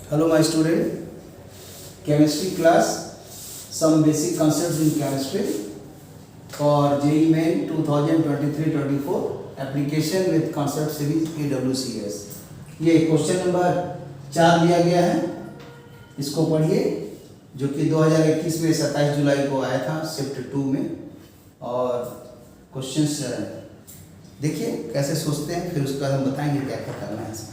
Hello my student, chemistry class, some basic concepts in chemistry for JEE Main 2023-24 application with concept series AWCS। ये question number 4 दिया गया है, इसको पढ़िए, जो कि 2021 में 27 जुलाई को आया था शिफ्ट 2 में। और क्वेश्चंस देखिए कैसे सोचते हैं, फिर उसका हम बताएंगे क्या क्या करना है इसमें।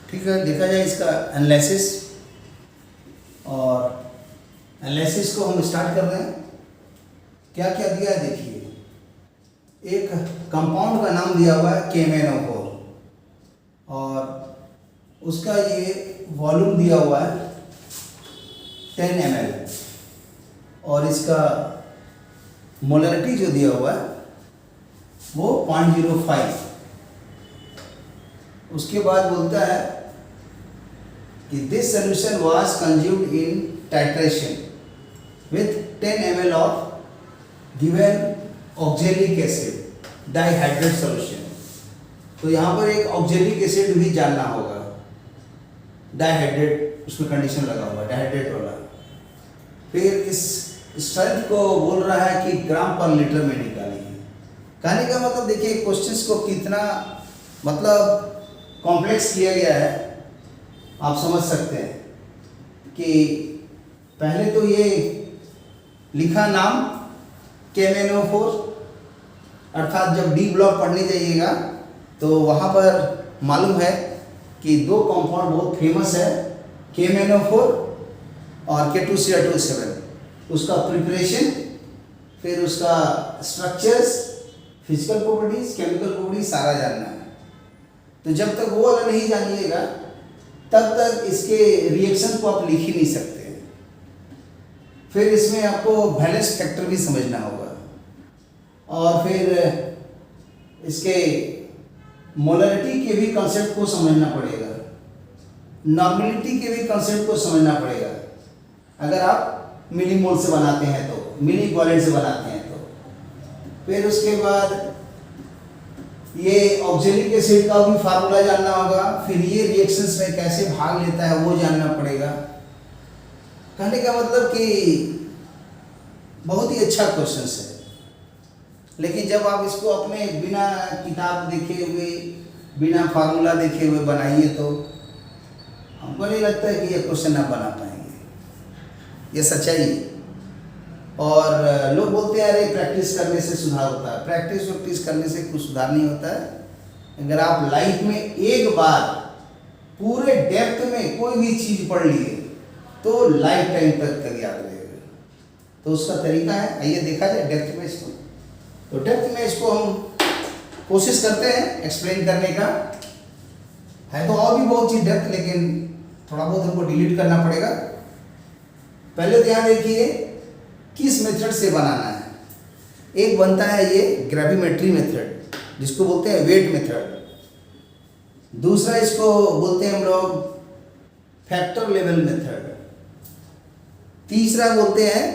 ठीक है, देखा जाए इसका एनालिसिस। और एनालिसिस को हम स्टार्ट कर रहे हैं। क्या क्या दिया है देखिए, एक कंपाउंड का नाम दिया हुआ है KMnO4 और उसका ये वॉल्यूम दिया हुआ है 10 ml और इसका मोलरिटी जो दिया हुआ है वो 0.05। उसके बाद बोलता है कि this solution was consumed in titration with 10 ml of given oxalic acid dihydrate solution. तो यहाँ पर एक ऑक्जेलिक एसिड भी जानना होगा, डाइहाइड्रेट, उसमें कंडीशन लगा हुआ डाइहाइड्रेट वाला। फिर इस स्ट्रेंथ को बोल रहा है कि ग्राम पर लीटर में निकालिए। कहने का मतलब देखिए क्वेश्चंस को कितना मतलब कॉम्प्लेक्स किया गया है, आप समझ सकते हैं कि पहले तो ये लिखा नाम KMnO4, अर्थात जब डी ब्लॉक पढ़ने जाइएगा तो वहाँ पर मालूम है कि दो कंपाउंड बहुत फेमस है, KMnO4 और K2Cr2O7। उसका प्रिपरेशन, फिर उसका structures, physical properties, chemical properties सारा जानना है। तो जब तक वो वाला नहीं जानिएगा तब तक इसके रिएक्शन को आप लिख ही नहीं सकते। फिर इसमें आपको बैलेंस फैक्टर भी समझना होगा और फिर इसके मोलरिटी के भी कंसेप्ट को समझना पड़ेगा, नॉर्मेलिटी के भी कंसेप्ट को समझना पड़ेगा। अगर आप मिलीमोल से बनाते हैं तो, मिली इक्विवेलेंट से बनाते हैं तो। फिर उसके बाद ये ऑक्जेलिक एसिड का भी फार्मूला जानना होगा, फिर ये रिएक्शंस में कैसे भाग लेता है वो जानना पड़ेगा। कहने का मतलब कि बहुत ही अच्छा क्वेश्चन है, लेकिन जब आप इसको अपने बिना किताब देखे हुए, बिना फार्मूला देखे हुए बनाइए तो हमको नहीं लगता है कि ये क्वेश्चन आप बना पाएंगे। ये सच्चाई है। और लोग बोलते हैं अरे प्रैक्टिस करने से सुधार होता है। प्रैक्टिस करने से कुछ सुधार नहीं होता है। अगर आप लाइफ में एक बार पूरे डेप्थ में कोई भी चीज़ पढ़ लिए तो लाइफ टाइम तक याद रहेगा। तो उसका तरीका है, आइए देखा जाए डेप्थ में इसको। तो डेप्थ में इसको हम कोशिश करते हैं एक्सप्लेन करने का। है तो और भी बहुत चीज़ डेप्थ, लेकिन थोड़ा बहुत हमको डिलीट करना पड़ेगा। पहले ध्यान देखिए किस मेथड से बनाना है। एक बनता है ये ग्रेविमेट्री मेथड, जिसको बोलते हैं वेट मेथड। दूसरा इसको बोलते हैं हम लोग फैक्टर लेवल मेथड। तीसरा बोलते हैं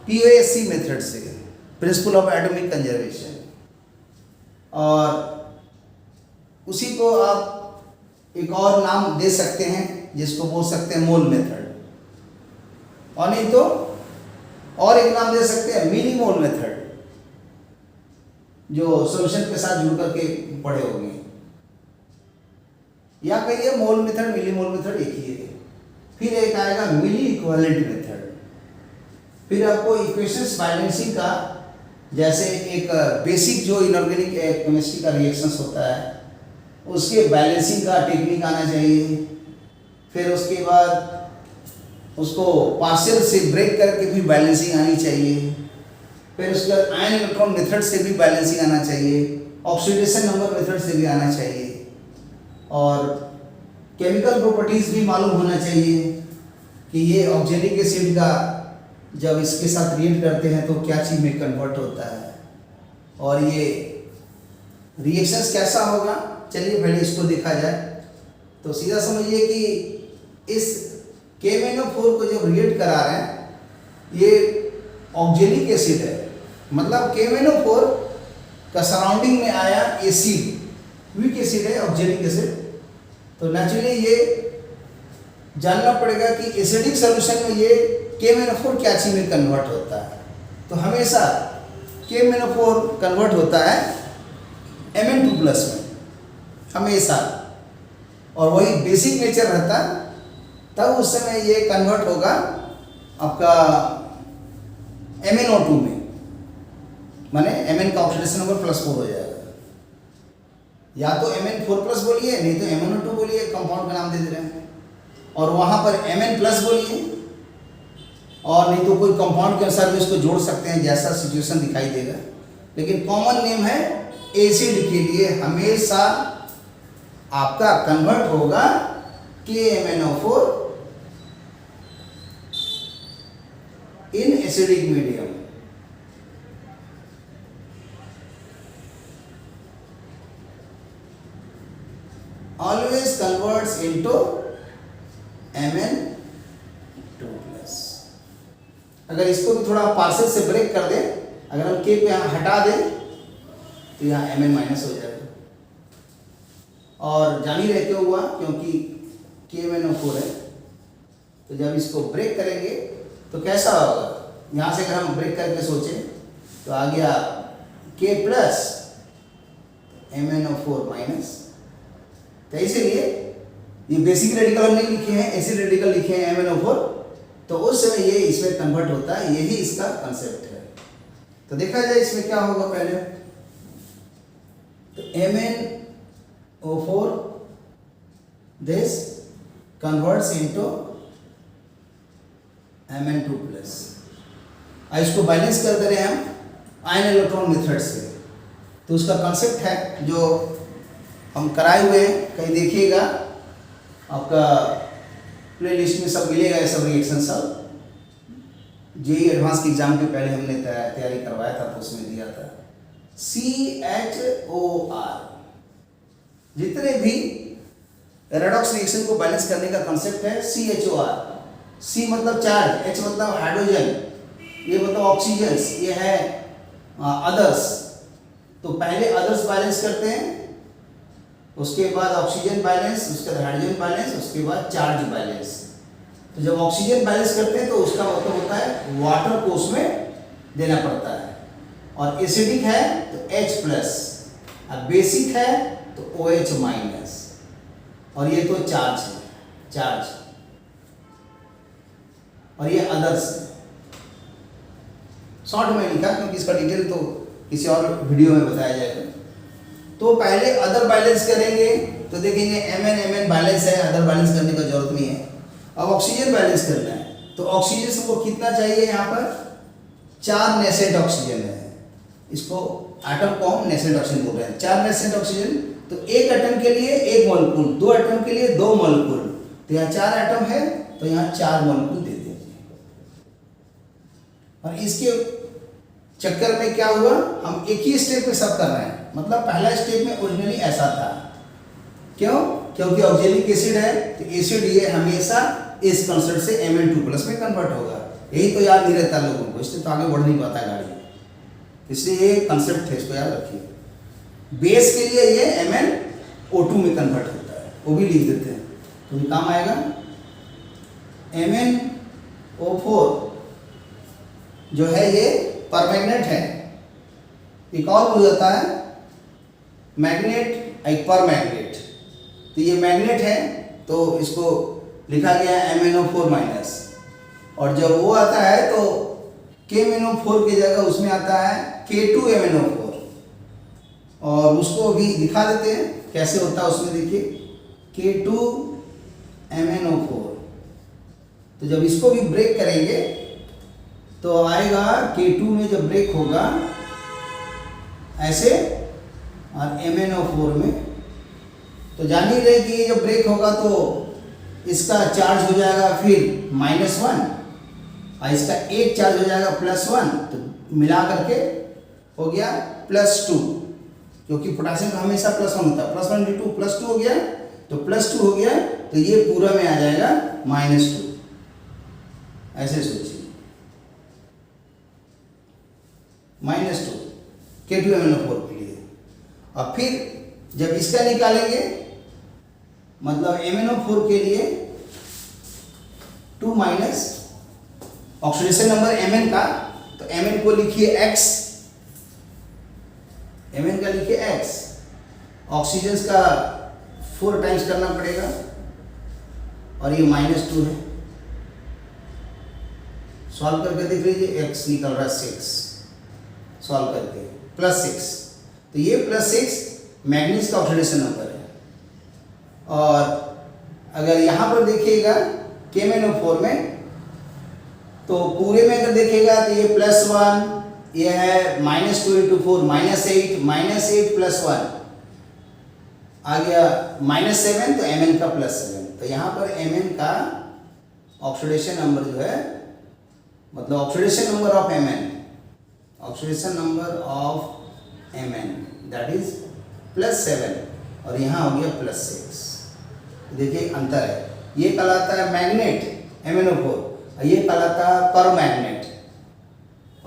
POSC मेथड से, प्रिंसिपल ऑफ एटॉमिक कंजर्वेशन। और उसी को आप एक और नाम दे सकते हैं जिसको बोल सकते हैं मोल मेथड, और नहीं तो और एक नाम दे सकते हैं मिली मोल मेथड, जो सॉल्यूशन के साथ जुड़ करके पढ़े होंगे। या कहिए मोल मेथड, मिली मोल मेथड एक ही है। फिर एक आएगा मिली इक्विवेलेंट मेथड। फिर आपको इक्वेशंस बैलेंसिंग का, जैसे एक बेसिक जो इनऑर्गेनिक केमिस्ट्री का रिएक्शंस होता है उसके बैलेंसिंग का टेक्निक आना चाहिए। फिर उसके बाद उसको पार्शियल से ब्रेक करके भी बैलेंसिंग आनी चाहिए। फिर उसके बाद आयन इलेक्ट्रॉन मेथड से भी बैलेंसिंग आना चाहिए, ऑक्सीडेशन नंबर मेथड से भी आना चाहिए, और केमिकल प्रॉपर्टीज भी मालूम होना चाहिए कि ये ऑक्जेलिक एसिड का जब इसके साथ रिएक्ट करते हैं तो क्या चीज़ में कन्वर्ट होता है, और ये रिएक्शंस कैसा होगा। चलिए पहले इसको देखा जाए। तो सीधा समझिए कि इस KMnO4 को जब रिएक्ट करा रहे हैं, ये ऑक्जेलिक एसिड है, मतलब KMnO4 का सराउंडिंग में आया एसिड, वीक एसिड है, ऑक्जेलिक एसिड। तो नेचुरली ये जानना पड़ेगा कि एसिडिक सॉल्यूशन में ये KMnO4 क्या चीज में कन्वर्ट होता है। तो हमेशा KMnO4 कन्वर्ट होता है Mn2+ में हमेशा, और वही बेसिक नेचर रहता है, तब उस समय ये कन्वर्ट होगा आपका MnO2 में, माने Mn का ऑक्सीडेशन नंबर +4 हो जाएगा। या तो Mn4+ बोलिए, नहीं तो MnO2 बोलिए, कंपाउंड का नाम दे रहे हैं, और वहां पर Mn+ बोलिए, और नहीं तो कोई कंपाउंड के अनुसार भी इसको जोड़ सकते हैं, जैसा सिचुएशन दिखाई देगा। लेकिन कॉमन नेम है एसिड के लिए हमेशा आपका कन्वर्ट होगा KMnO4 in acidic medium. Always converts into Mn2+। अगर इसको भी थोड़ा पार्शियल से ब्रेक कर दें, अगर हम K को यहाँ हटा दें तो यहाँ Mn- हो जाएगा। और जान ही रहे क्यों हुआ, क्योंकि KMnO4 है। तो जब इसको ब्रेक करेंगे तो कैसा होगा, यहाँ से अगर हम ब्रेक करके सोचें तो आ गया K+ MnO4-। तो इसीलिए ये बेसिक रेडिकल हम नहीं लिखे हैं, एसिड रेडिकल लिखे हैं MnO4, तो उस समय ये इसमें कन्वर्ट होता है, यही इसका कंसेप्ट है। तो देखा जाए इसमें क्या होगा पहले। तो MnO4 this converts into Mn2+। इसको बैलेंस कर दे रहे हैं हम आयन इलेक्ट्रॉन मेथड से। तो उसका कंसेप्ट है जो हम कराए हुए हैं, कहीं देखिएगा आपका प्लेलिस्ट में सब मिलेगा, ये सब रिएक्शन सब जेईई एडवांस के एग्जाम के पहले हमने तैयारी करवाया था, तो उसमें दिया था CHOR। जितने भी रेडॉक्स रिएक्शन को बैलेंस करने का कंसेप्ट है CHOR। C मतलब चार्ज, H मतलब हाइड्रोजन, ये मतलब ऑक्सीजन, ये है अदर्स। तो पहले अदर्स बैलेंस करते हैं, उसके बाद ऑक्सीजन बैलेंस, उसके बाद हाइड्रोजन बैलेंस, उसके बाद चार्ज बैलेंस। तो जब ऑक्सीजन बैलेंस करते हैं तो उसका मतलब होता है वाटर को उसमें देना पड़ता है, और एसिडिक है तो H+, और बेसिक है तो OH-, और ये तो चार्ज है, चार्ज, और ये अदर्स है। शॉर्ट में लिखा क्योंकि इसका डिटेल तो किसी और वीडियो में बताया जाएगा। तो पहले अदर बैलेंस करेंगे तो देखेंगे Mn बैलेंस है, अदर बैलेंस करने का जरूरत नहीं है। अब ऑक्सीजन बैलेंस करना है, तो ऑक्सीजन को कितना चाहिए, यहाँ पर 4 नेसेंट ऑक्सीजन है, इसको एटम को हम नेसेंट ऑक्सीजन बोल रहे हैं। 4 नेसेंट ऑक्सीजन, तो एक एटम के लिए 1 मॉलिक्यूल, 2 एटम के लिए 2 मॉलिक्यूल, तो यहाँ 4 एटम है तो यहाँ 4 मॉलिक्यूल दे देंगे। और इसके चक्कर में क्या हुआ, हम एक ही स्टेप में सब कर रहे हैं, मतलब पहला स्टेप में ओरिजिनली ऐसा था। क्यों? क्योंकि ऑक्जेलिक एसिड है, तो एसिड ये हमेशा इस कंसेप्ट से Mn2+ में कन्वर्ट होगा। यही तो याद नहीं रहता लोगों को, इसलिए तो आगे बढ़ नहीं पाता गाड़ी। इसलिए ये कंसेप्ट है, इसको याद रखिए। बेस के लिए ये MnO2 में कन्वर्ट होता है, वो भी लिख देते हैं तो भी काम आएगा। MnO4 जो है ये परमैग्नेट है, एक और हो जाता है मैग्नेट, एक परमैग्नेट। तो ये मैग्नेट है तो इसको लिखा गया MnO4-, और जब वो आता है तो KMnO4 की जगह उसमें आता है K2MnO4, और उसको भी दिखा देते हैं कैसे होता है उसमें। देखिए K2MnO4, तो जब इसको भी ब्रेक करेंगे तो आएगा K2 में जब ब्रेक होगा ऐसे, और MnO4 में तो जान ही रहे कि जब ब्रेक होगा तो इसका चार्ज हो जाएगा फिर -1, और इसका एक चार्ज हो जाएगा +1, तो मिला करके हो गया +2, क्योंकि पोटेशियम का हमेशा +1 होता है। +1 × 2 +2 हो गया, तो +2 हो गया, तो ये पूरा में आ जाएगा -2। ऐसे सोचिए -2 K2MnO4 के लिए। और फिर जब इसका निकालेंगे, मतलब MnO4 के लिए 2- ऑक्सीडेशन नंबर Mn का, तो Mn को लिखिए x, Mn का लिखिए x, ऑक्सीजन का 4 टाइम्स करना पड़ेगा, और ये -2 है। सॉल्व करके देख लीजिए, x निकल रहा है 6, सॉल्व करके +6, तो ये +6 मैग्नीज का ऑक्सीडेशन नंबर है। और अगर यहाँ पर देखिएगा KMnO4 में, तो पूरे में अगर देखिएगा तो ये +1, ये है -2 × 4 -8, -8 +1 आ गया -7, तो Mn का +7। तो यहाँ पर Mn का ऑक्सीडेशन नंबर जो है, मतलब oxidation number of Mn, oxidation number of Mn that is +7, और यहाँ हो गया +6। देखिए अंतर है, ये कहलाता है मैग्नेट MnO4, और ये कहलाता है परमैग्नेट।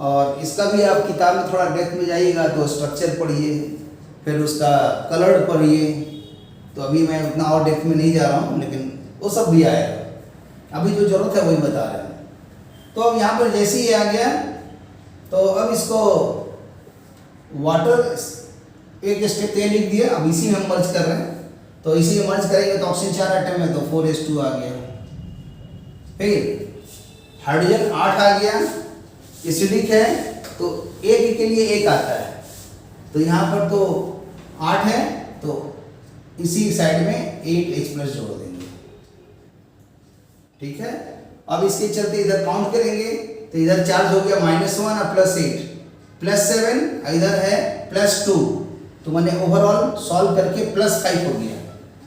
और इसका भी आप किताब में थोड़ा डेप्थ में जाइएगा तो स्ट्रक्चर पढ़िए, फिर उसका कलर पढ़िए। तो अभी मैं उतना और डेप्थ में नहीं जा रहा हूँ, लेकिन वो सब भी आएगा। अभी जो जरूरत है वही बता रहे हैं। तो अब यहाँ पर जैसे ही आ गया, तो अब इसको वाटर एक स्टेप ये लिख दिया, अब इसी में मर्ज कर रहे हैं, तो इसी में मर्ज करेंगे तो ऑक्सीजन 4 आइटम है, तो 4s2 आ गया। फिर हाइड्रोजन 8 आ गया, एसिडिक है, तो एक के लिए 1 आता है, तो यहाँ पर तो 8 है, तो इसी साइड में 8H+ जोड़ देंगे। ठीक है, अब इसके चलते इधर काउंट करेंगे, तो इधर चार्ज हो गया -1 और +8, +7, इधर है +2, तो मैंने ओवरऑल सॉल्व करके +5 हो गया,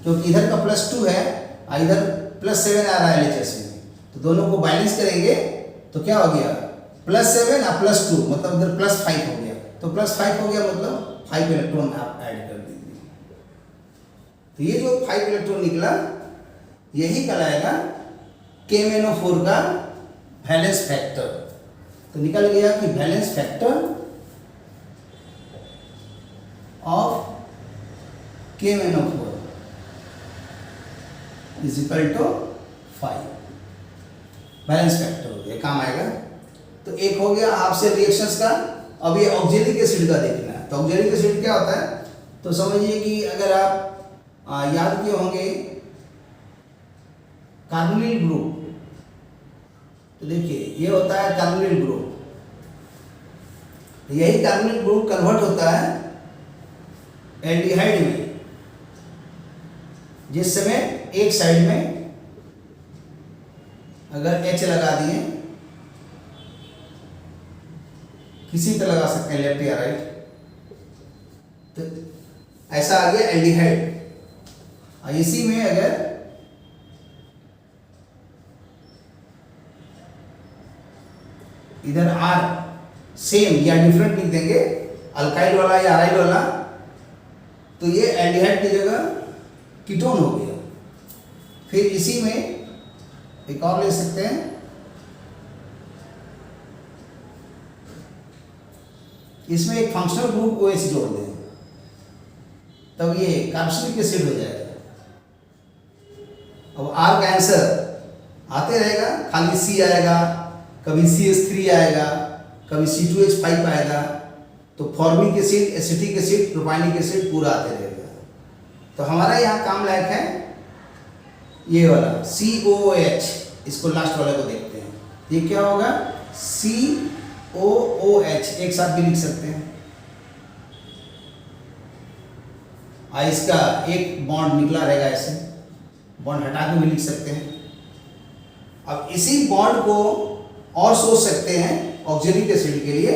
क्योंकि इधर का +2 है और इधर +7 आ रहा है LHS में, तो दोनों को बैलेंस करेंगे तो क्या हो गया, +7 और +2, मतलब इधर +5 हो गया, तो +5 हो गया, मतलब 5 इलेक्ट्रॉन आप ऐड कर दीजिए। तो ये जो 5 इलेक्ट्रॉन निकला, यही कहलाएगा KMnO4 का वैलेंस फैक्टर। तो निकल गया कि valence factor of KMnO4 = 5। Balance factor हो गया, काम आएगा। तो एक हो गया आपसे रिएक्शंस का। अब ये ऑक्जेलिक एसिड का देखना है। तो ऑक्जेलिक एसिड क्या होता है, तो समझिए कि अगर आप याद किए होंगे कार्बोनिल ग्रुप, तो देखिए ये होता है कार्बोनिल ग्रुप। यही कार्बोनिल ग्रुप कन्वर्ट होता है एल्डिहाइड में, जिस समय एक साइड में अगर H लगा दिए, किसी पे लगा सकते हैं, लेफ्ट या राइट, तो ऐसा आ गया एल्डिहाइड। और इसी में अगर इधर R सेम या डिफरेंट लिख देंगे, अल्काइल वाला या अराइल वाला, तो ये एल्डिहाइड की जगह कीटोन हो गया। फिर इसी में एक और ले सकते हैं, इसमें एक फंक्शनल ग्रुप OH जोड़ दें, तब ये कार्बोक्सिलिक एसिड हो जाएगा। अब R का आंसर आते रहेगा, खाली C आएगा, कभी CH3 आएगा, कभी C2H5 आएगा, तो formic acid, acetic acid, propionic acid पूरा आते रहेगा। तो हमारा यहाँ काम लायक है ये वाला COOH, इसको लास्ट वाले को देखते हैं। ये क्या होगा, COOH OOH एक साथ भी लिख सकते हैं। इसका एक बॉन्ड निकला रहेगा, ऐसे बॉन्ड हटा के भी लिख सकते हैं। अब इसी बॉन्ड को और सोच सकते हैं ऑक्सिलिक एसिड के लिए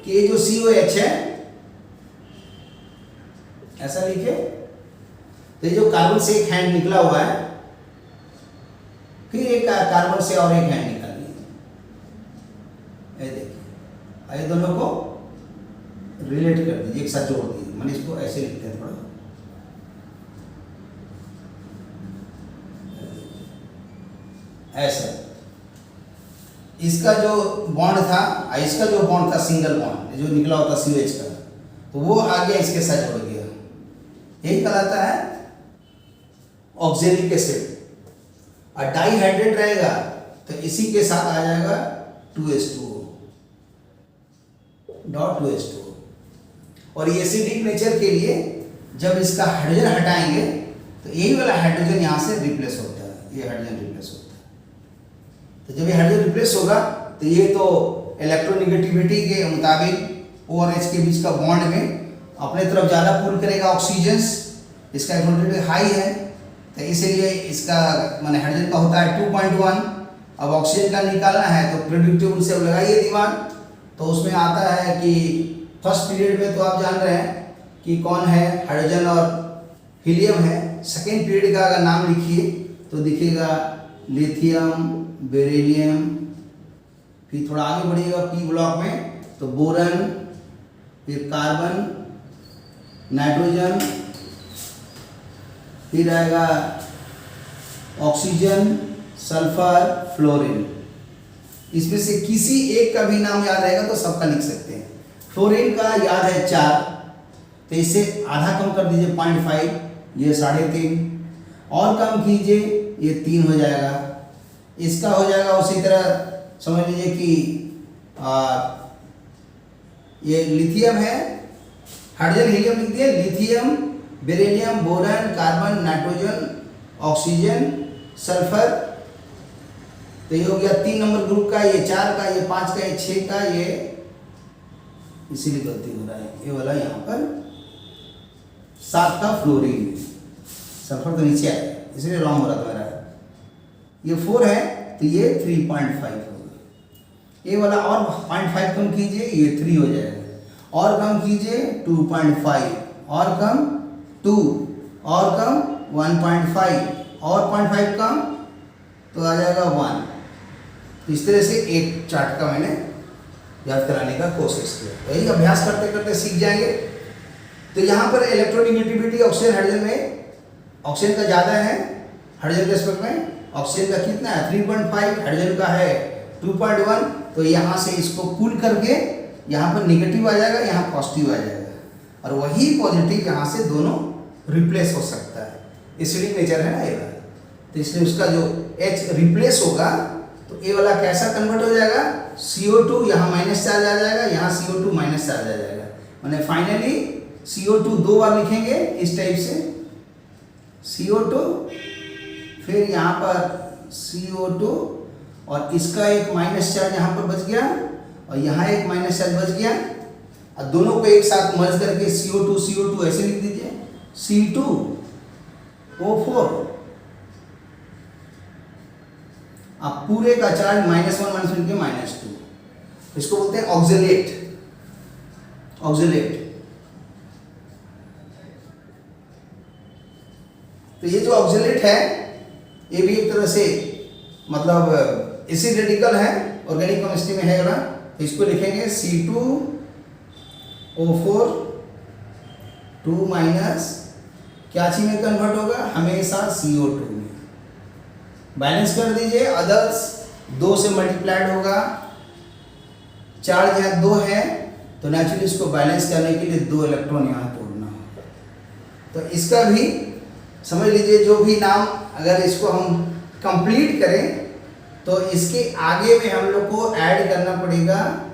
कि ये जो COH है ऐसा लिखे, तो ये जो कार्बन से एक हैंड निकला हुआ है, फिर एक कार्बन से और एक हैंड निकालिए, ये देखिए, ये दोनों को रिलेट कर दीजिए, एक साथ जोड़ दीजिए। मैंने इसको ऐसे लिखते हैं थोड़ा, ऐसा। इसका जो बॉन्ड था, इसका जो बॉन्ड था सिंगल बॉन्ड जो निकला होता COH का, तो वो आ गया इसके साथ जुड़ गया, यही कहलाता है ऑक्सिलिक एसिड। और डाइहाइड्रेट रहेगा तो इसी के साथ आ जाएगा 2H2O डॉट 2H2O। और ये एसिडिक नेचर के लिए जब इसका हाइड्रोजन हटाएंगे तो यही वाला हाइड्रोजन यहाँ से रिप्लेस होता है, ये हाइड्रोजन रिप्लेस होता है। तो जब ये हाइड्रोजन रिप्लेस होगा तो ये तो इलेक्ट्रोनिगेटिविटी के मुताबिक O और H के बीच का बॉन्ड में अपने तरफ ज़्यादा पुल करेगा ऑक्सीजन, इसका इलेक्ट्रोनिगेटिविटी हाई है, तो इसीलिए इसका माने हाइड्रोजन का होता है 2.1। अब ऑक्सीजन का निकालना है तो प्रेडिक्टेबल से लगाइए दिमाग, तो उसमें आता है कि फर्स्ट पीरियड में तो आप जान रहे हैं कि कौन है, हाइड्रोजन और हीलियम है। सेकेंड पीरियड का अगर नाम लिखिए तो दिखेगा लिथियम, बेरिलियम, फिर थोड़ा आगे बढ़िएगा P ब्लॉक में तो बोरन, फिर कार्बन, नाइट्रोजन, फिर आएगा ऑक्सीजन, सल्फर, फ्लोरीन। इसमें से किसी एक का भी नाम याद रहेगा तो सबका लिख सकते हैं। फ्लोरीन का याद है 4, तो इसे आधा कम कर दीजिए 0.5, ये 3.5, और कम कीजिए ये 3 हो जाएगा। इसका हो जाएगा उसी तरह, समझ लीजिए कि ये लिथियम है, हाइड्रोजन हीलियम लिख दिए, lithium, beryllium, boron, carbon, nitrogen, oxygen, sulphur, तो ये हो गया 3 नंबर ग्रुप का, ये 4 का, ये 5 का, ये 6 का, ये इसीलिए गलती हो रहा है, ये वाला यहाँ पर 7 का फ्लोरीन, सल्फर तो नीचे आया इसलिए रॉन्ग हो रहा था मेरा। ये 4 है तो ये 3.5 होगा, ये वाला और 0.5 कम कीजिए ये 3 हो जाएगा, और कम कीजिए 2.5, और कम 2, और कम 1.5, और 0.5 कम तो आ जाएगा 1। इस तरह से एक चार्ट का मैंने याद कराने का कोशिश किया, यही अभ्यास करते करते सीख जाएंगे। तो यहाँ पर इलेक्ट्रोनिगेटिविटी ऑक्सीजन हाइड्रोजन में ऑक्सीजन का ज़्यादा है, हाइड्रोजन के रिस्पेक्ट में ऑक्सीजन का कितना है 3.5, हाइड्रोजन का है 2.1, तो यहाँ से इसको पुल करके यहाँ पर निगेटिव आ जाएगा, यहाँ पॉजिटिव आ जाएगा, और वही पॉजिटिव यहाँ से दोनों रिप्लेस हो सकता है, एसिडिक नेचर है ना ये वाला, तो इसलिए उसका जो H रिप्लेस होगा तो ये वाला कैसा कन्वर्ट हो जाएगा, CO2 यहाँ माइनस चार्ज आ जाएगा, यहाँ CO2 माइनस चार्ज आ जाएगा, मैंने फाइनली CO2 2 बार लिखेंगे इस टाइप से, CO2, फिर यहाँ पर CO2, और इसका एक माइनस चार्ज यहाँ पर बच गया, और यहाँ एक माइनस चार्ज बच गया, और दोनों को एक साथ मर्ज करके CO2 ऐसे लिख दीजिए, C2O4। अब पूरे का चार्ज -1 के -2, इसको बोलते हैं ऑक्सलेट। तो ये जो ऑक्सलेट है ये भी एक तरह से मतलब एसिड रेडिकल है, ऑर्गेनिक केमिस्ट्री में है ना, तो इसको लिखेंगे C2O4 2- क्या चीज में कन्वर्ट होगा, हमेशा CO2 में। बैलेंस कर दीजिए, अदर्स 2 से मल्टीप्लाइड होगा, चार्ज यहाँ 2 है तो नेचुरली इसको बैलेंस करने के लिए 2 इलेक्ट्रॉन यहाँ तोड़ना होगा। तो इसका भी समझ लीजिए, जो भी नाम अगर इसको हम कंप्लीट करें तो इसके आगे में हम लोग को ऐड करना पड़ेगा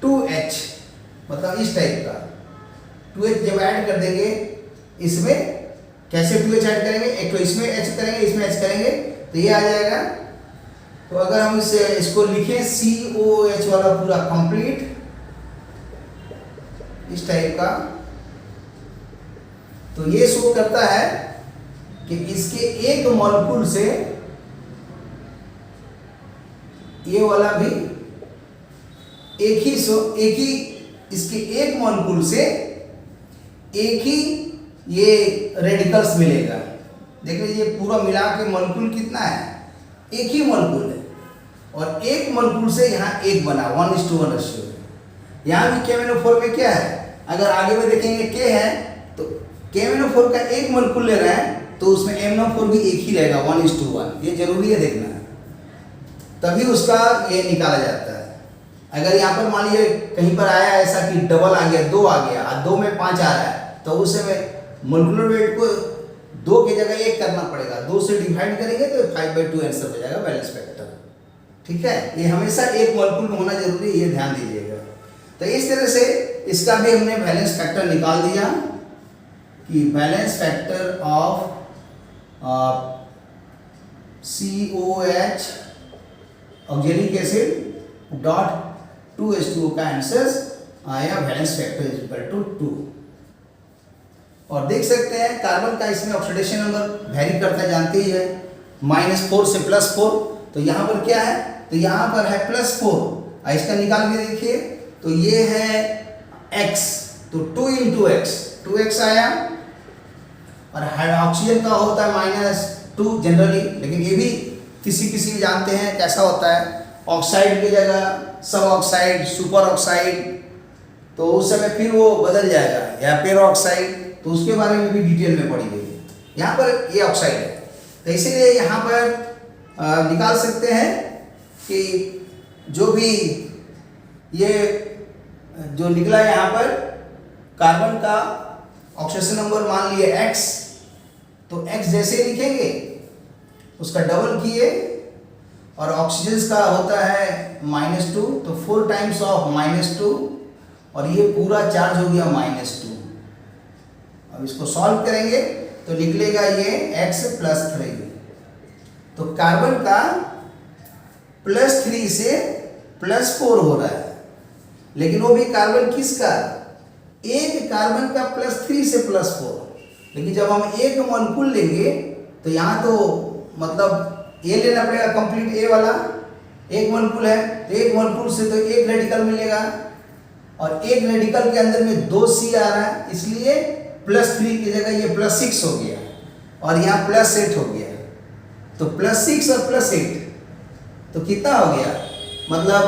2H, मतलब इस टाइप का 2H जब ऐड कर देंगे इसमें, कैसे 2H ऐड करेंगे, एक तो इसमें H करेंगे, इसमें H करेंगे, तो ये आ जाएगा तो अगर हम इसको लिखें COH वाला पूरा कंप्लीट इस टाइप का, तो ये शो करता है कि इसके एक मॉलिक्यूल से ये वाला भी एक ही इसके एक मॉलिक्यूल से एक ही ये रेडिकल्स मिलेगा। देख लीजिए पूरा मिला के मॉलिक्यूल कितना है, एक ही मॉलिक्यूल है, और एक मॉलिक्यूल से यहाँ एक बना 1:1 रेशियो है। यहाँ भी KMnO4 में क्या है, अगर आगे में देखेंगे K है तो KMnO4 का एक मॉलिक्यूल ले रहे हैं तो उसमें MnO4 भी एक ही रहेगा 1:1। ये जरूरी है देखना, तभी उसका ये निकाला जाता है। अगर यहाँ पर मान लीजिए कहीं पर आया ऐसा कि डबल आ गया, 2 आ गया, 2 में 5 आ रहा है, तो उस समय मोलिकुलर वेट को 2 की जगह 1 करना पड़ेगा। 2 से डिवाइड करेंगे तो 5/2 आंसर हो जाएगा बैलेंस फैक्टर। ठीक है, ये हमेशा एक मॉलिक्यूल में होना जरूरी है, ये ध्यान दीजिएगा। तो इस तरह से इसका भी हमने बैलेंस फैक्टर निकाल दिया कि balance factor of COH oxalic acid dot 2H2O का आंसर आया, balance factor is equal to 2। और देख सकते हैं कार्बन का इसमें ऑक्सीडेशन नंबर वेरी करता है, जानते ही है, -4 से +4। तो यहाँ पर क्या है, तो यहाँ पर है +4, इसका निकाल के देखिए तो ये है X, तो 2 × X, 2X आया। और ऑक्सीजन का होता है -2 जनरली, लेकिन ये भी किसी जानते हैं कैसा होता है, ऑक्साइड की जगह सब ऑक्साइड, सुपर ऑक्साइड, तो उस समय फिर वो बदल जाएगा, या पेरो ऑक्साइड, तो उसके बारे में भी डिटेल में पढ़ी गई है। यहाँ पर ये ऑक्साइड है, तो इसीलिए यहाँ पर निकाल सकते हैं कि जो भी ये जो निकला यहाँ पर कार्बन का ऑक्सीडेशन नंबर मान लिए X, तो X जैसे लिखेंगे उसका डबल किए, और ऑक्सीजन का होता है -2, तो 4 टाइम्स ऑफ -2, और ये पूरा चार्ज हो गया -2। अब इसको सॉल्व करेंगे तो निकलेगा ये X +3। तो कार्बन का +3 से +4 हो रहा है, लेकिन वो भी कार्बन किसका, एक कार्बन का +3 से +4। लेकिन जब हम एक मॉलिक्यूल लेंगे तो यहाँ तो मतलब ये लेना पड़ेगा कंप्लीट, ए वाला एक मॉलिक्यूल है, तो एक मॉलिक्यूल से तो एक रेडिकल मिलेगा, और एक रेडिकल के अंदर में 2 C आ रहा है, इसलिए +3 की जगह ये +6 हो गया, और यहाँ +8 हो गया। तो +6 और +8 तो कितना हो गया, मतलब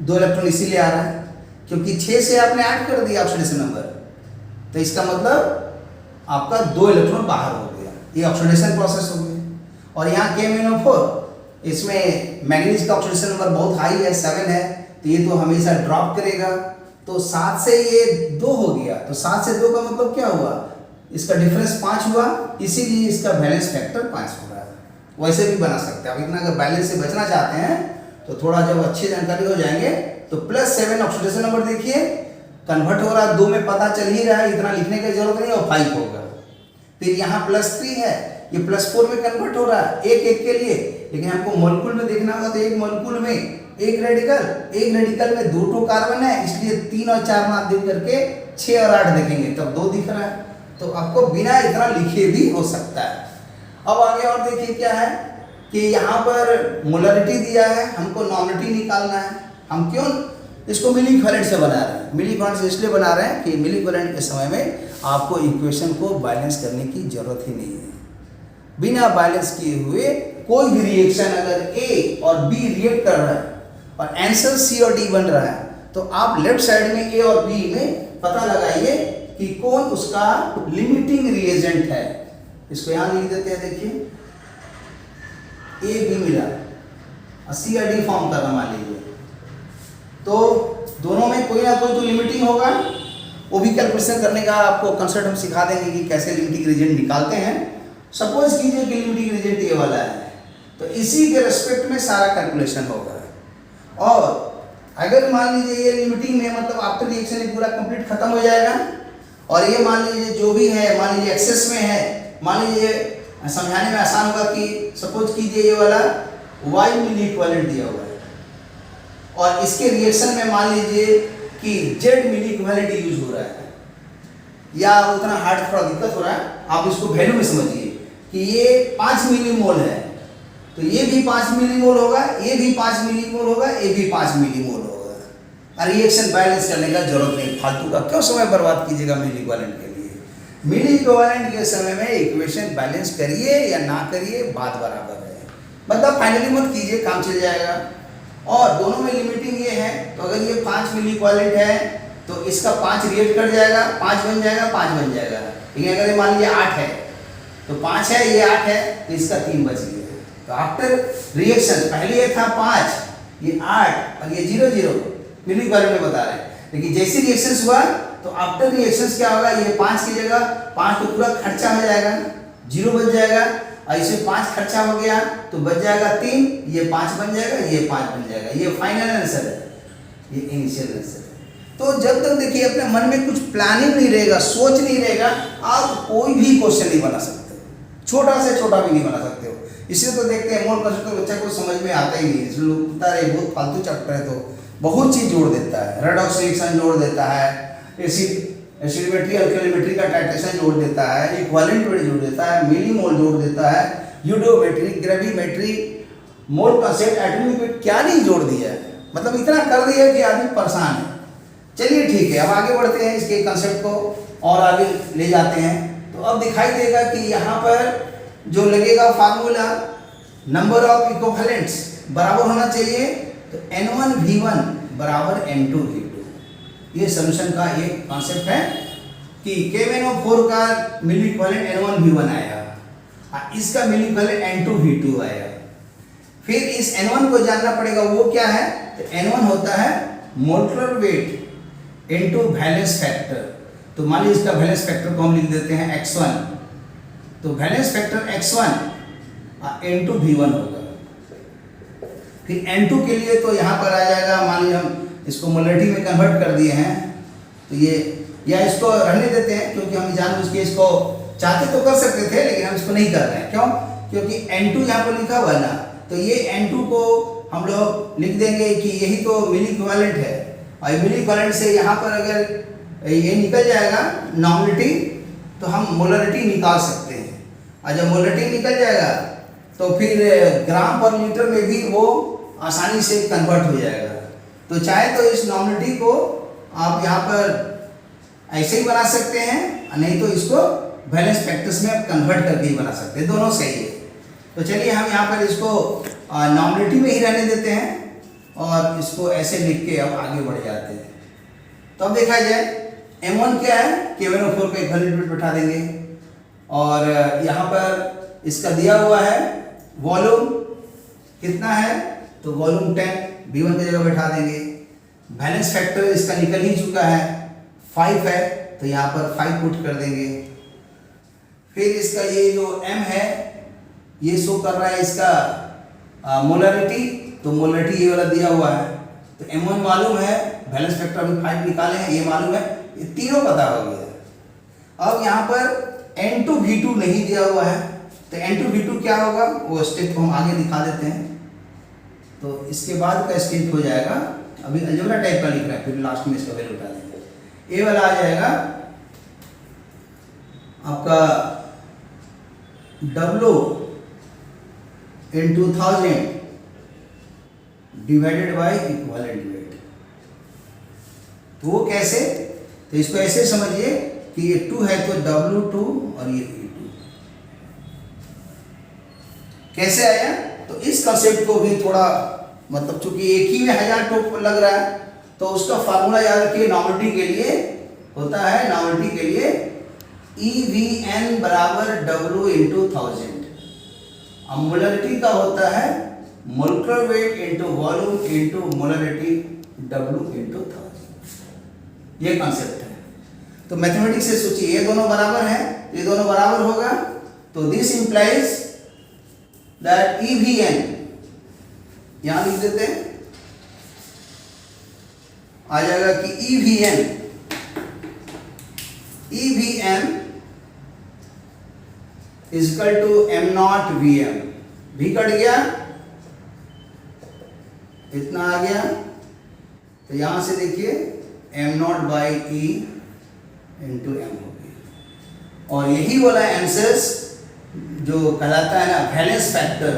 2 इलेक्ट्रॉन इसीलिए आ रहा है क्योंकि 6 से आपने ऐड कर दिया ऑक्सीडेशन नंबर, तो इसका मतलब आपका 2 इलेक्ट्रॉन बाहर हो गया, ये ऑक्सीडेशन प्रोसेस हो गया। और यहाँ KMnO4, इसमें मैंगनीज का ऑक्सीडेशन नंबर बहुत हाई है, 7 है, तो ये तो हमेशा ड्रॉप करेगा, तो 7 से ये 2 हो गया, तो 7 से 2 का मतलब क्या हुआ, इसका डिफरेंस 5 हुआ, इसीलिए इसका बैलेंस फैक्टर 5 हो रहा है। वैसे भी बना सकते हैं, अब इतना अगर बैलेंस से बचना चाहते हैं तो थोड़ा जब अच्छी जानकारी हो जाएंगे तो +7 ऑक्सीडेशन नंबर देखिए कन्वर्ट हो रहा है, 2 में पता चल ही रहा है, इतना लिखने की जरूरत नहीं, और 5 होगा। फिर यहाँ +3 है, ये +4 में कन्वर्ट हो रहा है एक के लिए, लेकिन हमको मॉलिक्यूल में देखना होगा, तो एक मॉलिक्यूल में एक रेडिकल में 2 कार्बन है, इसलिए 3 और 4 मार्क देख करके 6 और 8 देखेंगे तब 2 दिख रहा है, तो आपको बिना इतना लिखे भी हो सकता है। अब आगे और देखिए क्या है कि यहाँ पर मोलरिटी दिया है, हमको नॉर्मलिटी निकालना है। हम क्यों इसको मिली इक्विवेलेंट से बना रहे हैं, मिली इक्विवेलेंट से इसलिए बना रहे हैं कि मिली इक्विवेलेंट के समय में आपको इक्वेशन को बैलेंस करने की जरूरत ही नहीं है। बिना बैलेंस किए हुए कोई भी रिएक्शन अगर A और B रिएक्ट कर रहा है और आंसर C और D बन रहा है, तो आप लेफ्ट साइड में A और B में पता लगाइए कि कौन उसका लिमिटिंग रिएजेंट है। इसको यहाँ लिख देते हैं, देखिए A B मिला और C और D फॉर्म करना मान लीजिए, तो दोनों में कोई ना कोई तो लिमिटिंग होगा। वो भी कैलकुलेशन करने का आपको कंसेप्ट हम सिखा देंगे कि कैसे लिमिटिंग रिएजेंट निकालते हैं। सपोज कीजिए कि लिमिटिंग रिएजेंट ये वाला है, तो इसी के रेस्पेक्ट में सारा कैलकुलेशन होगा। और अगर मान लीजिए ये लिमिटिंग में मतलब आफ्टर रिएक्शन पूरा कंप्लीट खत्म हो जाएगा, और ये मान लीजिए जो भी है, मान लीजिए एक्सेस में है, मान लीजिए समझाने में आसान होगा कि सपोज कीजिए ये वाला Y मिली इक्विवेलेंट दिया हुआ है और इसके रिएक्शन में मान लीजिए कि Z मिली इक्विवेलेंट यूज हो रहा है, या उतना हार्ड थोड़ा दिक्कत हो रहा है, आप इसको वैल्यू में समझिए कि ये 5 मिलीमोल है, तो ये भी 5 मिलीमोल होगा, ये भी 5 मिलीमोल होगा, ये भी 5 मिलीमोल होगा। रिएक्शन बैलेंस करने का जरूरत नहीं, फालतू का क्यों समय बर्बाद कीजिएगा मिली इक्विवेलेंट के लिए। मिली इक्विवेलेंट के समय में इक्वेशन बैलेंस करिए या ना करिए बात बराबर है, मतलब फाइनली मत कीजिए, काम चल जाएगा। और दोनों में लिमिटिंग ये है, तो अगर ये 5 मिली इक्विवेलेंट है तो इसका 5 रिएक्ट कर जाएगा, 5 बन जाएगा, 5 बन जाएगा। लेकिन अगर ये मान लीजिए 8 है तो 5 है, ये 8 है, तो इसका 3 बच गया। तो आफ्टर रिएक्शन पहले ये था 5, ये 8 और ये 0 0 मिली इक्विवेलेंट में बता रहे हैं। लेकिन जैसे रिएक्शन हुआ तो आफ्टर रिएक्शन क्या होगा, ये 5 की जगह 5 तो पूरा खर्चा हो जाएगा, 0 बच जाएगा, और इसे 5 खर्चा हो गया तो बच जाएगा 3, ये 5 बन जाएगा, ये 5 बन जाएगा। ये फाइनल आंसर है, ये इनिशियल आंसर है। तो जब तक देखिए अपने मन में कुछ प्लानिंग नहीं रहेगा, सोच नहीं रहेगा, आप कोई भी क्वेश्चन नहीं बना सकते, छोटा से छोटा भी नहीं बना सकते हो। इसलिए तो देखते हैं मोल कंसेप्ट तो बच्चा को समझ में आता ही नहीं, इसलिए लोग बता रहे बहुत फालतू चैप्टर है, तो बहुत चीज जोड़ देता है, रेडॉक्स रिएक्शन जोड़ देता है, एसिडोमेट्री अल्कलीमेट्री का टाइट्रेशन जोड़ देता है, इक्विवेलेंट जोड़ देता है, मिलीमोल जोड़ देता है, eudiometry, gravimetry, mole concept, atomic weight क्या नहीं जोड़ दिया है, मतलब इतना कर दिया कि आदमी परेशान है। चलिए ठीक है, अब आगे बढ़ते हैं, इसके कंसेप्ट को और आगे ले जाते हैं। तो अब दिखाई देगा कि यहाँ पर जो लगेगा फार्मूला, नंबर ऑफ इक्विवेलेंट्स बराबर होना चाहिए, तो N1V1 बराबर N2V2। ये सोल्यूशन का एक कॉन्सेप्ट है कि KMnO4 का मिली इक्विवेलेंट N1V1 आया, इसका मिली इक्विवेलेंट N2V2 आया। फिर इस N1 को जानना पड़ेगा, वो क्या है, तो N1 होता है molecular weight into valence factor. तो मान लीजिए इसका वैलेंस फैक्टर को हम लिख देते हैं X1, तो वैलेंस फैक्टर X1 N2V1 होगा। फिर N2 के लिए तो यहाँ पर आ जाएगा, मान लीजिए हम इसको मोलरिटी में कन्वर्ट कर दिए हैं, तो ये या इसको रहने देते हैं, क्योंकि हम जानबूझ के इसको चाहते तो कर सकते थे, लेकिन हम इसको नहीं कर रहे हैं। क्यों? क्योंकि N2 यहाँ पर लिखा हुआ है ना, तो ये N2 को हम लोग लिख देंगे कि यही तो मिली इक्विवेलेंट है, और मिली इक्विवेलेंट से यहाँ पर अगर ये निकल जाएगा नॉमिनिटी, तो हम मोलरिटी निकाल सकते हैं, और जब मोलरिटी निकल जाएगा तो फिर ग्राम पर लीटर में भी वो आसानी से कन्वर्ट हो जाएगा। तो चाहे तो इस नॉमिनिटी को आप यहाँ पर ऐसे ही बना सकते हैं, नहीं तो इसको वैलेंस फैक्टर्स में आप कन्वर्ट करके ही बना सकते हैं, दोनों सही है। तो चलिए हम यहाँ पर इसको नॉमिनिटी में ही रहने देते हैं और इसको ऐसे लिख के अब आगे बढ़ जाते हैं। तो अब देखा जाए M1 क्या है, KMnO4 का इक्विवेलेंट बैठा देंगे, और यहाँ पर इसका दिया हुआ है वॉल्यूम कितना है, तो वॉल्यूम 10 V1 की जगह बैठा देंगे। वैलेंस फैक्टर इसका निकल ही चुका है, 5 है, तो यहाँ पर 5 पुट कर देंगे। फिर इसका ये जो M है ये शो कर रहा है इसका मोलरिटी, तो मोलरिटी ये वाला दिया हुआ है, तो M1 मालूम है, वैलेंस फैक्टर अभी 5 निकाले हैं, ये मालूम है, ये तीनों पता हो गया। अब यहाँ पर N2V2 नहीं दिया हुआ है, तो N2V2 क्या होगा, वो स्टेप को हम आगे दिखा देते हैं। तो इसके बाद का स्टेप हो जाएगा, अभी अलजेब्रा टाइप का लिख रहा है, फिर लास्ट में इसका वैल्यू उठा देंगे। ये वाला आ जाएगा आपका W in 2000 divided by equivalent weight. तो वो कैसे, तो इसको ऐसे समझिए कि ये 2 है तो W2 और ये E2 कैसे आया। तो इस कंसेप्ट को भी थोड़ा मतलब चूंकि एक ही में 1000 टोप लग रहा है, तो उसका फार्मूला याद रखिए, नॉमिनिटी के लिए होता है, नॉमिनिटी के लिए EVN बराबर W इंटू 1000, अब मोलरिटी का होता है molecular weight into volume into molarity W into 1000। ये कॉन्सेप्ट है। तो मैथमेटिक्स से सोचिए, ये दोनों बराबर हैं, ये दोनों बराबर होगा, तो दिस इंप्लाइज दैट EVN यहां लिख देते हैं, आ जाएगा कि EVN is equal to M0 VM, भी कट गया, इतना आ गया। तो यहाँ से देखिए M not by E into M हो गया। और यही वाला आंसर्स जो कहलाता है ना valence factor,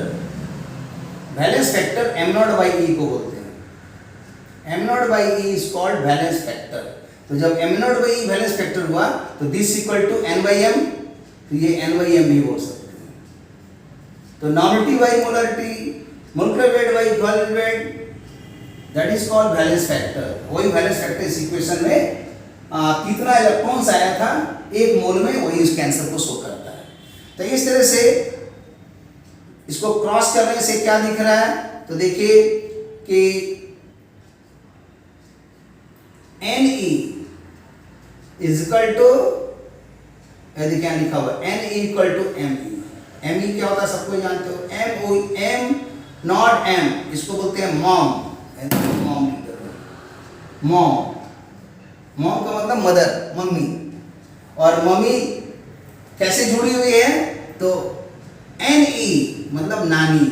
valence factor M not by E को बोलते हैं। M not by E is called valence factor. तो जब M not by E valence factor हुआ तो this equal to N by M, तो ये एन बाई एम भी बोल सकते हैं। तो normality by molarity, molecular weight by equivalent weight, that is called valence factor. वही वैलेंस फैक्टर इस इक्वेशन में कितना इलेक्ट्रॉन्स आया था एक मोल में, वही इसके आंसर को शो करता है। तो इस तरह से इसको क्रॉस करने से क्या दिख रहा है, तो देखिए कि Ne इज इक्वल टू, यदि क्या लिखा हुआ Ne equal to Me। Me क्या होता है सबको जानते हो, M नॉट M, इसको बोलते हैं मॉम। मॉम मॉम, मॉम का मतलब मदर, मम्मी। और मम्मी कैसे जुड़ी हुई है, तो Ne मतलब नानी,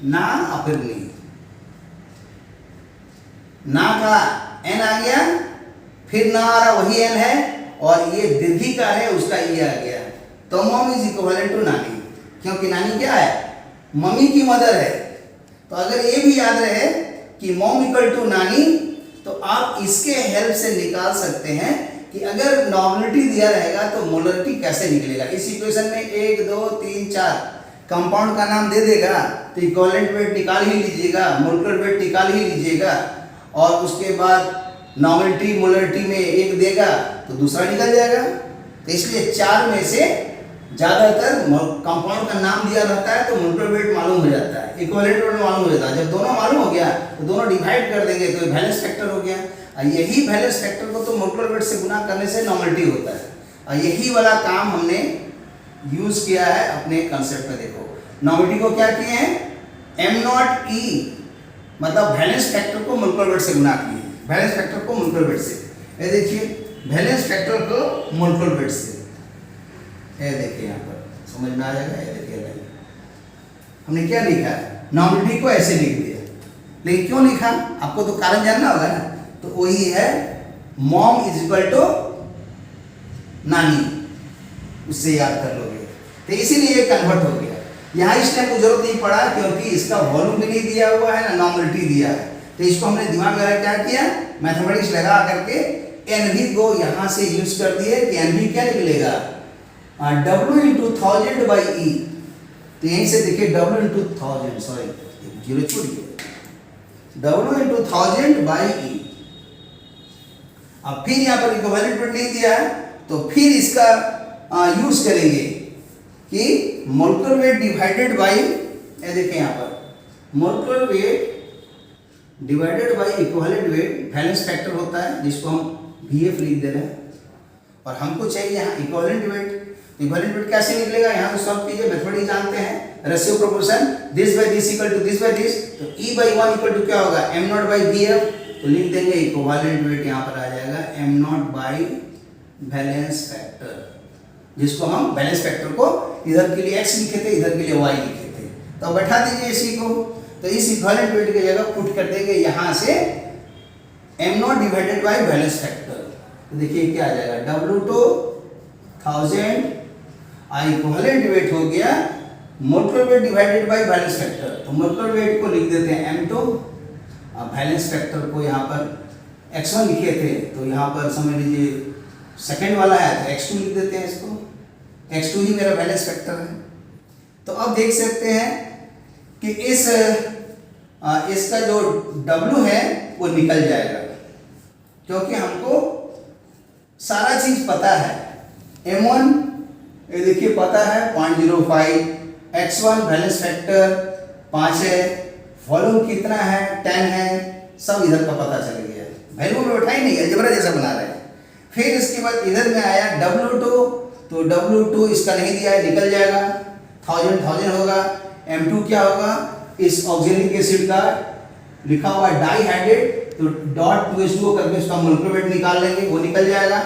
ना अपनी, ना का एन आ गया, फिर ना आ रहा वही एन है, और ये दीर्घी का है उसका ई आ गया। तो मॉम इज इक्विवेलेंट टू नानी, क्योंकि नानी क्या है, मम्मी की मदर है। तो अगर ये भी याद रहे कि मॉम इक्वल टू नानी, तो आप इसके हेल्प से निकाल सकते हैं कि अगर नॉर्मलिटी दिया रहेगा तो मोलरिटी कैसे निकलेगा। इस इक्वेशन में 1 2 3 4 कंपाउंड का नाम दे देगा, तो इक्विवेलेंट वेट निकाल ही लीजिएगा, मोलेकुलर वेट निकाल ही लीजिएगा, और उसके बाद नॉर्मलिटी मोलरिटी में एक देगा तो दूसरा निकल जाएगा। तो इसलिए 4 में से ज़्यादातर कंपाउंड का नाम दिया रहता है तो मोलेकुलर वेट मालूम हो जाता है, इक्विवेलेंट वेट मालूम हो जाता है। जब दोनों मालूम हो गया तो दोनों डिवाइड कर देंगे तो वैलेंस फैक्टर हो गया। और यही वैलेंस फैक्टर को तो मोलेकुलर वेट से गुना करने से नॉर्मलिटी होता है। और यही वाला काम हमने यूज किया है अपने कंसेप्ट में। देखो नॉर्मलिटी को क्या किए हैं, एम नॉट ई मतलब वैलेंस फैक्टर को मोलेकुलर वेट से गुना किए, वैलेंस फैक्टर को मोलेकुलर वेट से। ये देखिए वैलेंस फैक्टर को मोलेकुलर वेट से, ये देखिए यहाँ पर समझ में आ जाएगा। ये देखिए हमने क्या लिखा है, नॉर्मलिटी को ऐसे लिख दिया, लेकिन क्यों लिखा आपको तो कारण जानना होगा ना। तो वही है मॉम इज इक्वल टू नानी, उससे याद कर लोगे। तो इसीलिए ये कन्वर्ट हो गया। यहाँ इस टाइम को जरूरत नहीं पड़ा क्योंकि इसका वॉल्यूम भी नहीं दिया हुआ है ना नॉर्मलिटी दिया है। तो इसको हमने दिमाग में क्या किया, मैथमेटिक्स लगा करके एनवी को यहाँ से यूज कर दिए कि एनवी क्या निकलेगा, W इंटू 1000 बाई ई। तो यहीं से देखिए W इंटू 1000, सॉरी जीरो छोड़िए, W इंटू 1000 बाई ई। अब फिर यहाँ पर इक्विवेलेंट वेट नहीं दिया है तो फिर इसका यूज करेंगे कि मोलेकुलर वेट डिवाइडेड बाई, ये देखें यहाँ पर molecular weight divided by equivalent weight valence factor होता है, जिसको हम VF लिख दे रहे हैं। और हमको चाहिए यहाँ इक्विवेलेंट वेट। इक्विवेलेंट वेट कैसे निकलेगा, यहाँ से सॉल्व कीजिए, मेथड जानते हैं, ratio proportion this by this equal to this by this. तो E बाई 1 इक्वल टू क्या होगा, m नॉट बाई BF। तो लिख देंगे इक्विवेलेंट वेट यहाँ पर आ जाएगा m not by valence factor, जिसको हम वैलेंस फैक्टर को इधर के लिए x लिखे थे, इधर के लिए y लिखे थे। तो बैठा दीजिए इसी को, तो इस इक्विवेलेंट वेट की जगह पुट कर देंगे यहाँ से m not divided by valence factor. तो देखिए क्या आ जाएगा, W2 1000 इक्विवेलेंट वेट हो गया molecular weight divided by valence factor. तो मोलेकुलर वेट को लिख देते हैं m2, अब वैलेंस फैक्टर को यहाँ पर x1 लिखे थे तो यहाँ पर समझ लीजिए सेकेंड वाला है तो x2 लिख देते हैं इसको, x2 ही मेरा वैलेंस फैक्टर है। तो अब देख सकते हैं कि इसका जो W है वो निकल जाएगा, क्योंकि हमको सारा चीज पता है। M1 ये देखिए पता है 0.05, x1 वैलेंस फैक्टर 5 है, वॉल्यूम कितना है 10 है, सब इधर का पता चल गया। वैल्यू में बैठा ही नहीं, अलजेब्रा जैसा बना रहे हैं। फिर इसके बाद इधर में आया W2, तो W2 इसका नहीं दिया है, निकल जाएगा, 1000 होगा। M2 क्या होगा, इस ऑक्सिलिक एसिड का लिखा हुआ है डाइहाइड्रेट, तो डॉट 2H2O करके उसका मोलेकुलर वेट निकाल लेंगे, वो निकल जाएगा।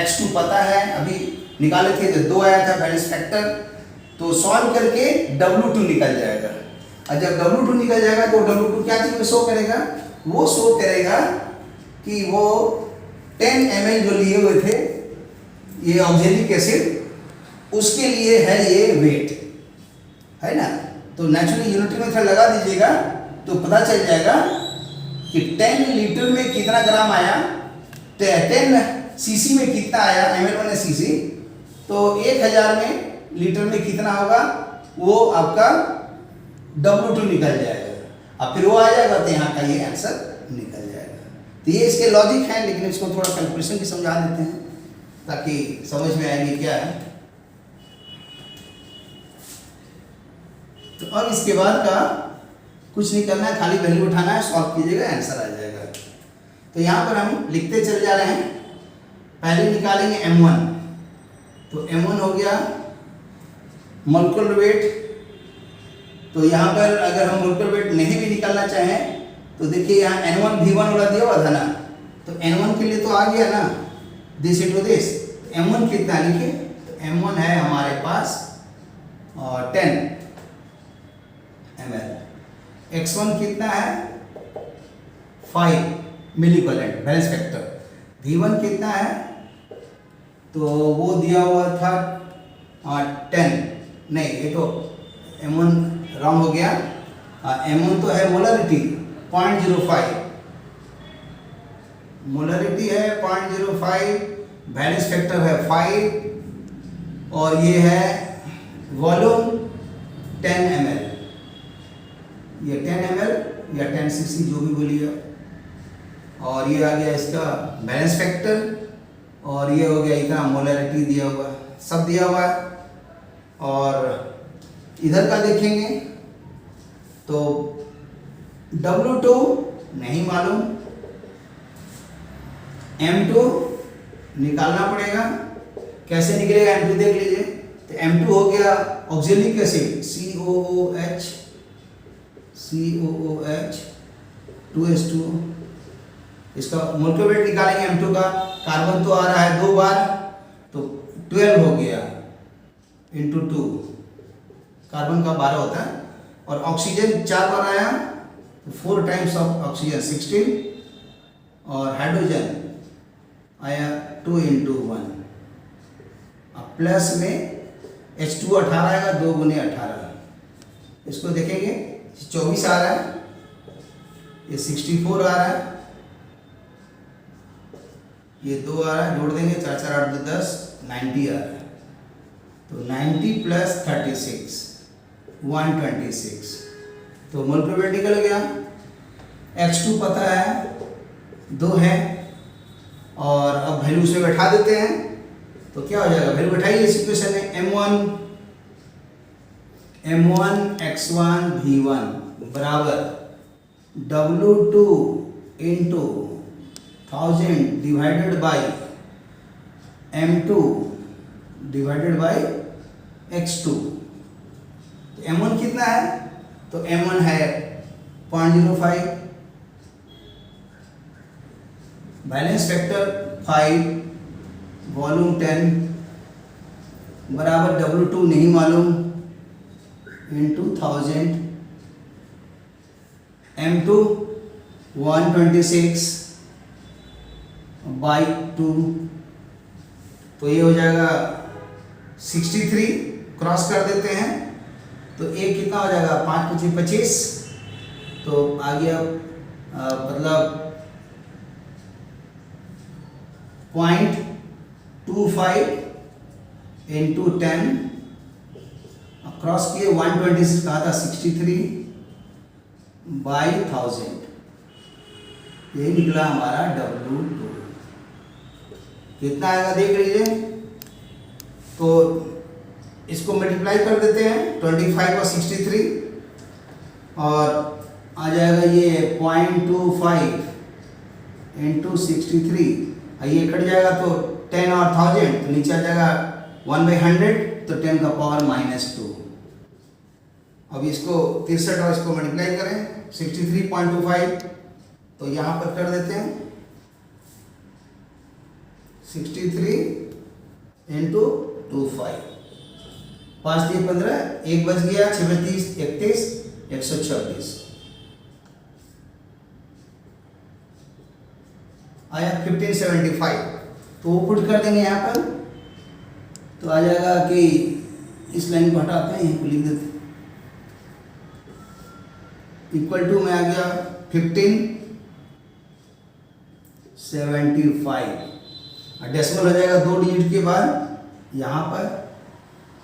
x2 पता है, अभी निकाले थे तो 2 आया था वैलेंस फैक्टर, तो सॉल्व करके W2 निकल जाएगा। और जब W2 निकल जाएगा तो W2 क्या चीज में शो करेगा, वो शो करेगा कि वो 10 ml जो लिए हुए थे ये ऑक्जेलिक एसिड, उसके लिए है ये वेट, है ना। तो नेचुरली यूनिटी मेथड लगा दीजिएगा तो पता चल जाएगा कि 10 लीटर में कितना ग्राम आया, 10 सीसी में कितना आया, ml माने सीसी, तो 1000 में लीटर में कितना होगा वो आपका W2 निकल जाएगा। अब फिर वो आ जाएगा तो यहाँ का ये आंसर निकल जाएगा। तो ये इसके लॉजिक है, लेकिन इसको थोड़ा कैलकुलेशन भी समझा देते हैं ताकि समझ में आएगी क्या है। तो अब इसके बाद का कुछ नहीं करना है, खाली वैल्यू उठाना है, सॉल्व कीजिएगा, आंसर आ जाएगा। तो यहाँ पर हम लिखते चले जा रहे हैं। पहले निकालेंगे M1, तो M1 हो गया मोलेकुलर वेट। तो यहाँ पर अगर हम मोलेकुलर वेट नहीं भी निकालना चाहें तो देखिए यहाँ N1 V1 वाला दिया हुआ था ना, तो N1 के लिए तो आ गया ना, दिस इनटू दिस। M1 कितना लिखे, तो M1 है हमारे पास 10 ml। X1 कितना है 5 मिलीकोलेंट बैलेंस फैक्टर। V1 कितना है, तो वो दिया हुआ था 10, नहीं ये तो M1 रॉन्ग हो गया। M1 तो है मोलरिटी 0.05, मोलरिटी है 0.05, बैलेंस फैक्टर है 5 और ये है वॉल्यूम 10 ml। ये 10 ml या 10 cc जो भी बोलिए, और ये आ गया इसका बैलेंस फैक्टर, और ये हो गया इतना मोलरिटी दिया हुआ, सब दिया हुआ है। और इधर का देखेंगे तो W2 नहीं मालूम, M2 निकालना पड़ेगा। कैसे निकलेगा M2 देख लीजिए। तो M2 हो गया ऑक्जेलिक एसिड COOH 2H2। इसका मोलेकुलर वेट निकालेंगे M2 का। कार्बन तो आ रहा है 2 बार, तो 12 हो गया इंटू 2, कार्बन का 12 होता है, और ऑक्सीजन 4 बार आया, 4 टाइम्स ऑफ ऑक्सीजन 16, और हाइड्रोजन आया 2 इंटू 1। अब प्लस में H2 18 आएगा, 2 गुने 18। इसको देखेंगे 24 आ रहा है, ये 64 आ रहा है, ये 2 आ रहा है, जोड़ देंगे 4 4 8 2 10, 90 आ रहा है। तो 90 प्लस 36 126, तो मोलेकुलर वेट निकल गया। X2 पता है 2 है, और अब वैल्यू उसमें बैठा देते हैं तो क्या हो जाएगा, वैल्यू बैठाइए इस इक्वेशन में। M1 X1 V1 बराबर W2 into 1000 divided by M2 divided by X2। तो M1 कितना है, तो M1 है 0.05, बैलेंस फैक्टर 5, वॉल्यूम 10 बराबर W2 नहीं मालूम इंटू 1000, M2 126 बाई 2, तो ये हो जाएगा 63, क्रॉस कर देते हैं तो एक कितना हो जाएगा, 5 × 5 = 25, तो आ गया मतलब 0.25 इंटू 10, क्रॉस किए 126 कहा था, 63 बाई 1000, यही निकला हमारा W2। कितना आएगा देख लीजिए, तो इसको मल्टीप्लाई कर देते हैं 25 और 63, और आ जाएगा ये 0.25 इंटू 63, ये कट जाएगा तो 10 और 1000, तो नीचे आ जाएगा 1/100, तो 10 का पावर -2। अब इसको 63 और इसको मल्टीप्लाई करें 63.25, तो यहाँ पर कर देते हैं 63 इंटू 25, 5 × 3 = 15, 1 बच गया, 6 × 30 = 31, 126 आया 1575, तो वो पुट कर देंगे यहाँ पर, तो आ जाएगा कि इस लाइन को हटाते हैं, यहीं को लिख देते हैं, इक्वल टू में आ गया 1575, डेसिमल हो जाएगा 2 डिजिट के बाद यहाँ पर,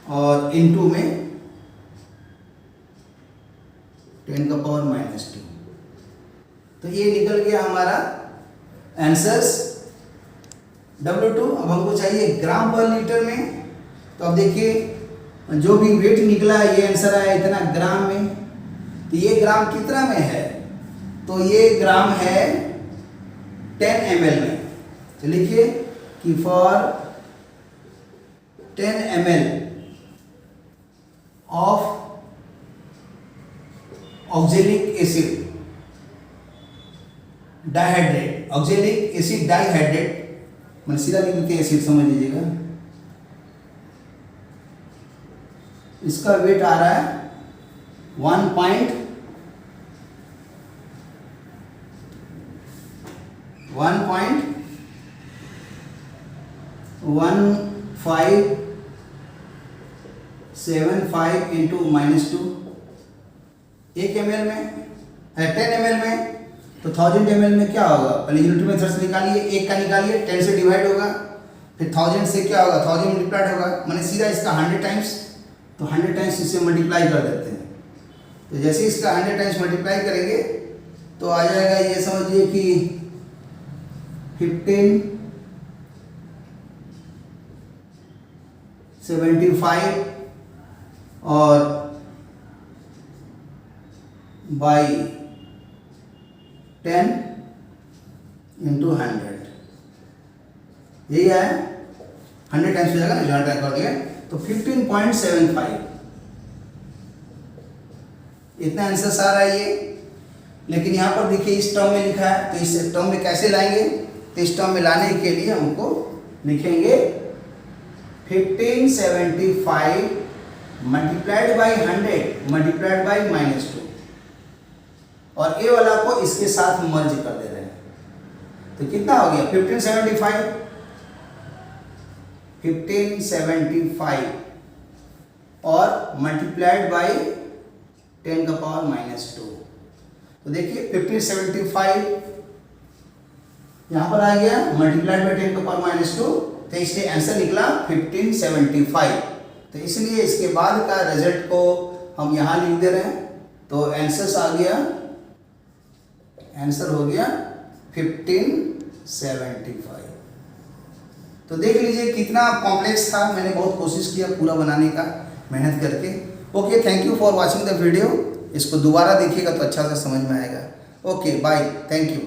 और इनटू में 10⁻²। तो ये निकल गया हमारा आंसर्स W2। अब हमको चाहिए ग्राम पर लीटर में, तो अब देखिए जो भी वेट निकला है ये आंसर आया इतना ग्राम में, तो ये ग्राम कितना में है, तो ये ग्राम है 10 ml में। तो लिखिए कि for 10 ml of oxalic acid dihydrate, oxalic acid dihydrate मैंने सीधा लिख देते हैं एसिड, समझ लीजिएगा, इसका वेट आ रहा है 1.15 75 इंटू -2, 1 ml में 10 ml में, तो 1000 ml में क्या होगा, पहले यूनिट मेथड से निकालिए, 1 का निकालिए, 10 से डिवाइड होगा, फिर 1000 से क्या होगा, 1000 मल्टीप्लाइड होगा, मैंने सीधा इसका 100 टाइम्स, तो 100 टाइम्स इससे मल्टीप्लाई कर देते हैं। तो जैसे इसका 100 टाइम्स मल्टीप्लाई करेंगे तो आ जाएगा, ये समझिए कि 1575 और बाई 10 इंटू 100, यही है 100 टाइम्स हो जाएगा ना, जहाँ टाइप कर दिया, तो 15.75 इतना आंसर आ रहा है ये। लेकिन यहाँ पर देखिए इस टर्म में लिखा है, तो इस टर्म में कैसे लाएंगे, तो इस टर्म में लाने के लिए हमको लिखेंगे 1575 मल्टीप्लाइड बाई 100 मल्टीप्लाइड बाई -2, और ए वाला को इसके साथ मर्ज कर दे रहे हैं, तो कितना हो गया 1575 और मल्टीप्लाइड बाई 10⁻²। तो देखिए 1575 यहाँ पर आ गया, मल्टीप्लाइड बाई 10⁻², तो इसलिए आंसर निकला 1575। तो इसलिए इसके बाद का रिजल्ट को हम यहाँ लिख दे रहे हैं, तो आंसर आ गया, आंसर हो गया 1575। तो देख लीजिए कितना कॉम्प्लेक्स था, मैंने बहुत कोशिश किया पूरा बनाने का, मेहनत करके। Okay, thank you for watching the video, इसको दोबारा देखिएगा तो अच्छा से समझ में आएगा। Okay bye, thank you.